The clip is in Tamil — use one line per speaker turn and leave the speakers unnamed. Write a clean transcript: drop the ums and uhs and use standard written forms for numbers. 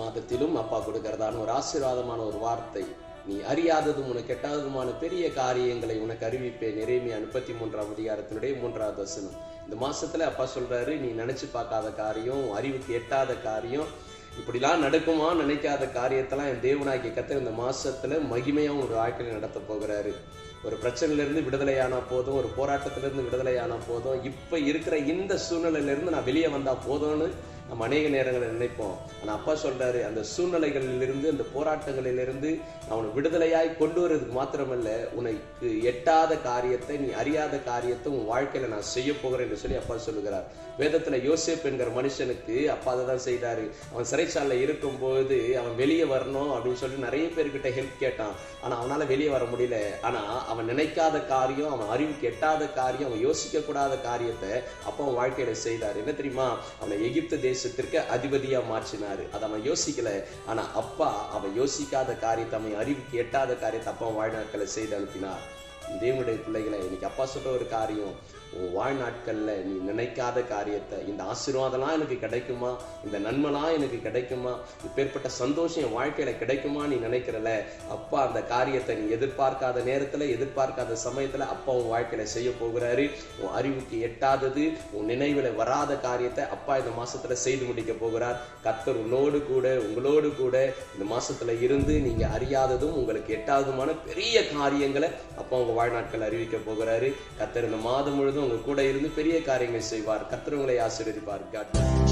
மாதத்திலும் அப்பா கொடுக்கிறதான ஒரு ஆசீர்வாதமான ஒரு வார்த்தை. நீ அறியாததும் உனக்கு எட்டாததுமான பெரிய காரியங்களை உனக்கு அறிவிப்பேன். எரேமியா 33 3வது வசனம். இந்த மாசத்துல அப்பா சொல்றாரு, நீ நினைச்சு பார்க்காத காரியம், அறிவுக்கு எட்டாத காரியம், இப்படிலாம் நடக்குமா நினைக்காத காரியத்தெல்லாம் என் தேவனாகிய கர்த்தர் இந்த மாசத்துல மகிமையா ஒரு வாழ்க்கையில நடத்த போகிறாரு. ஒரு பிரச்சனையில இருந்து விடுதலையானா போதும், ஒரு போராட்டத்திலிருந்து விடுதலையானா போதும், இப்ப இருக்கிற இந்த சூழ்நிலையில இருந்து நான் வெளியே வந்தா போதும்னு நம்ம அநேக நேரங்களில் நினைப்போம். ஆனா அப்பா சொல்றாரு, அந்த சூழ்நிலைகளிலிருந்து, அந்த போராட்டங்களிலிருந்து அவனை விடுதலையாய் கொண்டு வருவதுக்கு மாத்திரமல்ல, உனக்கு எட்டாத காரியத்தை, நீ அறியாத காரியத்தை உன் வாழ்க்கையில நான் செய்ய போகிறேன் என்று சொல்லி அப்பா சொல்லுகிறார். வேதத்துல யோசேப் என்கிற மனுஷனுக்கு அப்பா அதை தான் செய்தாரு. அவன் சிறைச்சாலையில இருக்கும் போது அவன் வெளியே வரணும் அப்படின்னு சொல்லி நிறைய பேர்கிட்ட ஹெல்ப் கேட்டான். ஆனா அவனால வெளியே வர முடியல. ஆனா அவன் நினைக்காத காரியம், அவன் அறிவுக்கு எட்டாத காரியம், அவன் யோசிக்க கூடாத காரியத்தை அப்பா அவன் வாழ்க்கையில செய்தார். என்ன தெரியுமா? அவனை எகிப்து தேசத்திற்கு அதிபதியா மாற்றினாரு. அதை அவன் யோசிக்கல. ஆனா அப்பா அவன் யோசிக்காத காரியத்தை, அவன் அறிவுக்கு எட்டாத காரியத்தை அப்பா வாழ்நாட்களை செய்து அனுப்பினார். தேவனுடைய பிள்ளைகளை, இன்னைக்கு அப்பா சொல்ற ஒரு காரியம், உன் வாழ்நாட்கள்ல நீ நினைக்காத காரியத்தை, இந்த ஆசீர்வாதம்லாம் எனக்கு கிடைக்குமா, இந்த நன்மைலாம் எனக்கு கிடைக்குமா, இப்பேற்பட்ட சந்தோஷம் என் வாழ்க்கையில கிடைக்குமா நீ நினைக்கிறல, அப்பா அந்த காரியத்தை நீ எதிர்பார்க்காத நேரத்துல, எதிர்பார்க்காத சமயத்துல அப்பா உன் வாழ்க்கையில செய்ய போகிறாரு. உன் அறிவுக்கு எட்டாதது, உன் நினைவுல வராத காரியத்தை அப்பா இந்த மாசத்துல செய்து முடிக்க போகிறார். கர்த்தர் உன்னோடு கூட, உங்களோடு கூட இந்த மாசத்துல இருந்து நீங்க அறியாததும் உங்களுக்கு எட்டாததுமான பெரிய காரியங்களை அப்பா உங்க வாழ்நாட்கள் அறிவிக்க போகிறாரு. கர்த்தர் இந்த மாதம் முழுதும் உங்க கூட இருந்து பெரிய காரியங்கள் செய்வார். கர்த்தர் உங்களை ஆசீர்வதிப்பார்.